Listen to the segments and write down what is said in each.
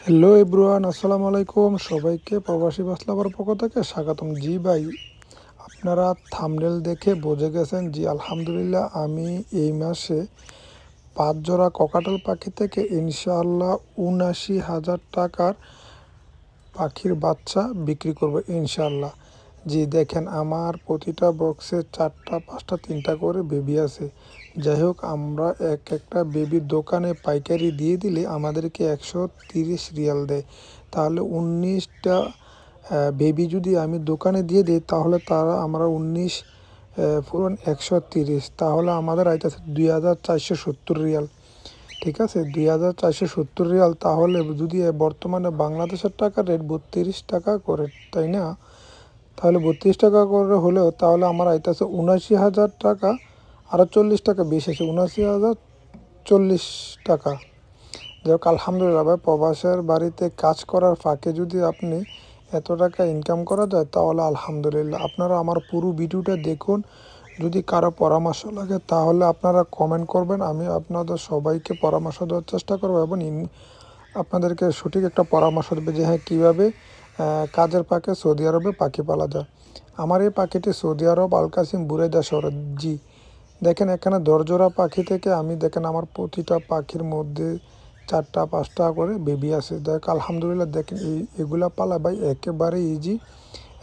Hello everyone, আসসালামু আলাইকুম। সবাইকে প্রবাসী বাসলাবার পক্ষ থেকে স্বাগতম। জি ভাই, আপনারা থাম্বনেল দেখে বুঝে গেছেন। জি আলহামদুলিল্লাহ, আমি এই মাসে 5 জোড়া ককাটেল পাখি থেকে ইনশাআল্লাহ 79,000 টাকার পাখির বাচ্চা বিক্রি করব ইনশাআল্লাহ। জি দেখেন, আমার প্রতিটা বক্সে 4টা 5টা 3টা করে বেবি আছে। যাই হোক, আমরা একটা বেবির দোকানে পাইকারি দিয়ে দিলে আমাদেরকে 130 রিয়াল দেয়। তাহলে 19টা বেবি যদি আমি দোকানে দিয়ে দিই, তাহলে তারা আমরা 19 পুরন 130, তাহলে আমাদের আইতেছে 2,470 রিয়াল। ঠিক আছে, 2,470 রিয়াল। তাহলে যদি বর্তমানে বাংলাদেশের টাকা রেট 32 টাকা করে, তাই না? তাহলে 32 টাকা করে হলেও তাহলে আমার আইতেছে 79,000 টাকা। আরও 40 টাকা বেশি আছে, 79,040 টাকা। যাই হোক, আলহামদুলিল্লাহ ভাই, প্রবাসের বাড়িতে কাজ করার ফাঁকে যদি আপনি এত টাকা ইনকাম করা যায়, তাহলে আলহামদুলিল্লাহ। আপনারা আমার পুরো ভিডিওটা দেখুন। যদি কারো পরামর্শ লাগে তাহলে আপনারা কমেন্ট করবেন, আমি আপনাদের সবাইকে পরামর্শ দেওয়ার চেষ্টা করবো এবং আপনাদেরকে সঠিক একটা পরামর্শ দেবে যে হ্যাঁ, কীভাবে কাজের ফাঁকে সৌদি আরবে পাখি পালা যায়। আমার এই পাখিটি সৌদি আরব আল কাসিম বুরাইদা শহরে। জি দেখেন, এখানে 10 জোড়া পাখি থেকে আমি দেখেন আমার প্রতিটা পাখির মধ্যে 4টা 5টা করে বেবি আছে। দেখ আলহামদুলিল্লাহ, দেখেন এগুলা পালা ভাই একেবারে ইজি।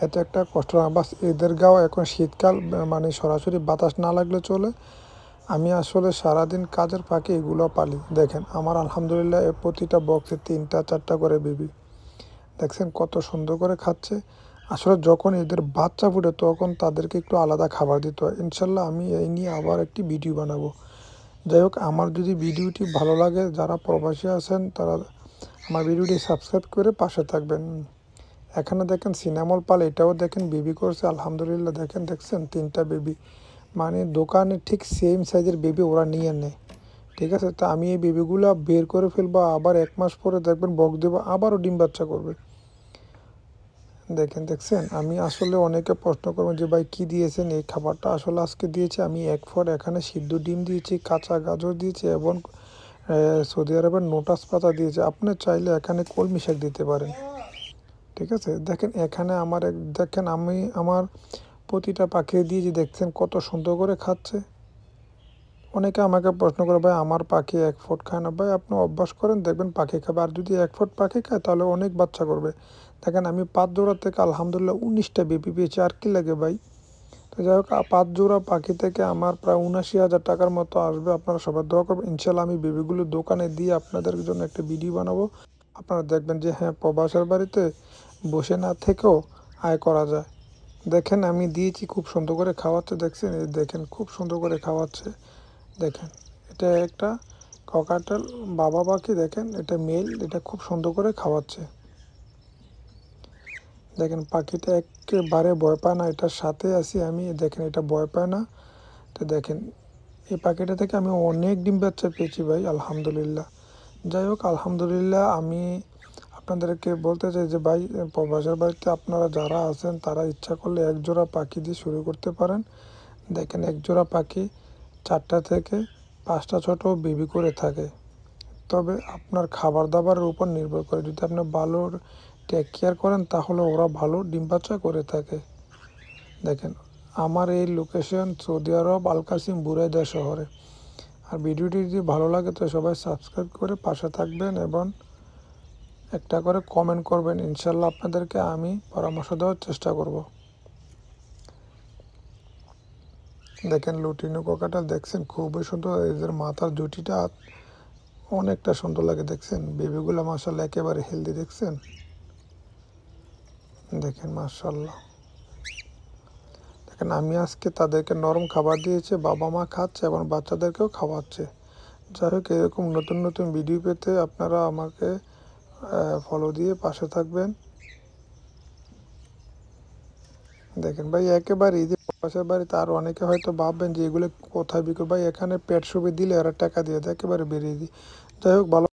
এত একটা কষ্ট না, বাস এদের গাও এখন শীতকাল, মানে সরাসরি বাতাস না লাগলে চলে। আমি আসলে সারাদিন কাজের ফাঁকে এগুলো পালি। দেখেন আমার আলহামদুলিল্লাহ প্রতিটা বক্সে 3টা 4টা করে বেবি। দেখছেন কত সুন্দর করে খাচ্ছে। আসলে যখন এদের বাচ্চা ফুটে তখন তাদেরকে একটু আলাদা খাবার দিতে হয়। ইনশাল্লাহ আমি এই নিয়ে আবার একটি ভিডিও বানাবো। যাই হোক, আমার যদি ভিডিওটি ভালো লাগে, যারা প্রবাসী আছেন তারা আমার ভিডিওটি সাবস্ক্রাইব করে পাশে থাকবেন। এখানে দেখেন সিনামল পাল, এটাও দেখেন বেবি করছে আলহামদুলিল্লাহ। দেখছেন 3টা বেবি, মানে দোকানে ঠিক সেম সাইজের বেবি ওরা নিয়ে নেয়। ঠিক আছে, তো আমি এই বেবিগুলো বের করে ফেলবো, আবার 1 মাস পরে দেখবেন বক দেবো, আবারও ডিম বাচ্চা করবে। দেখছেন, আমি আসলে অনেকে প্রশ্ন করবো যে ভাই কী দিয়েছেন, এই খাবারটা আসলে আজকে দিয়েছি আমি 1 ফর এখানে সিদ্ধ ডিম দিয়েছি, কাঁচা গাজর দিয়েছি এবং সৌদি আরবের নোটাস পাতা দিয়েছি। আপনি চাইলে এখানে কলমি শাক দিতে পারেন। ঠিক আছে, দেখেন এখানে দেখেন আমি আমার প্রতিটা পাখি দিয়েছি। দেখছেন কত সুন্দর করে খাচ্ছে। অনেকে আমাকে প্রশ্ন করে ভাই আমার পাখি 1 ফুট খায় না। ভাই আপনি অভ্যাস করেন, দেখবেন পাখি খাবে। আর যদি 1 ফুট পাখি খায় তাহলে অনেক বাচ্চা করবে। দেখেন আমি 5 জোড়া থেকে আলহামদুলিল্লাহ 19টা বেবি পেয়েছি। আর কি লাগে ভাই? তো যাই হোক, 5 জোড়া পাখি থেকে আমার প্রায় 79,000 টাকার মতো আসবে। আপনারা সবাই দোয়া করবেন। ইনশাল্লাহ আমি বেবিগুলো দোকানে দিয়ে আপনাদের জন্য একটা ভিডিও বানাবো। আপনারা দেখবেন যে হ্যাঁ, প্রবাসের বাড়িতে বসে না থেকেও আয় করা যায়। দেখেন আমি দিয়েছি, খুব সুন্দর করে খাওয়াচ্ছে। দেখছেন, এই দেখেন খুব সুন্দর করে খাওয়াচ্ছে। দেখেন এটা একটা ককাটেল বাবা পাখি। দেখেন এটা মেল, এটা খুব সুন্দর করে খাওয়াচ্ছে। দেখেন পাখিটা একেবারে ভয় পায় না, এটার সাথে আছি আমি। দেখেন এটা ভয় পায় না। তো দেখেন এই পাখিটা থেকে আমি অনেক ডিম বাচ্চা পেয়েছি ভাই আলহামদুলিল্লাহ। যাই হোক, আলহামদুলিল্লাহ আমি আপনাদেরকে বলতে চাই যে ভাই, প্রবাসের বাড়িতে আপনারা যারা আছেন তারা ইচ্ছা করলে 1 জোড়া পাখি দিয়ে শুরু করতে পারেন। দেখেন 1 জোড়া পাখি 4টা থেকে 5টা ছোট বেবি করে থাকে। তবে আপনার খাবার দাবারের উপর নির্ভর করে। যদি আপনি ভালো টেক কেয়ার করেন তাহলে ওরা ভালো ডিম বাচ্চা করে থাকে। দেখেন আমার এই লোকেশন সৌদি আরব আল কাসিম বুরাইদা শহরে। আর ভিডিওটি যদি ভালো লাগে তো সবাই সাবস্ক্রাইব করে পাশে থাকবেন এবং একটা করে কমেন্ট করবেন। ইনশাল্লাহ আপনাদেরকে আমি পরামর্শ দেওয়ার চেষ্টা করব। দেখেন লুটিনো কোকাটা, দেখছেন খুবই সুন্দর। এদের মাথার জুটিটা অনেকটা সুন্দর লাগে। দেখছেন বেবিগুলো মাশাআল্লাহ একেবারে হেলদি। দেখছেন, দেখেন মাশাআল্লাহ। দেখেন আমি আজকে তাদেরকে নরম খাবার দিয়েছি, বাবা মা খাচ্ছে এবং বাচ্চাদেরকেও খাওয়াচ্ছে। যাই হোক, এরকম নতুন নতুন ভিডিও পেতে আপনারা আমাকে ফলো দিয়ে পাশে থাকবেন। দেখেন ভাই একেবারে এই যে পাশের বাড়িতে আরও অনেকে হয়তো ভাববেন যে এগুলো কোথায় বিক্রি, ভাই এখানে পেট শুভে দিলে এরা টাকা দিয়ে দেয়, একেবারে বেরিয়ে দিই। যাই হোক, ভালো।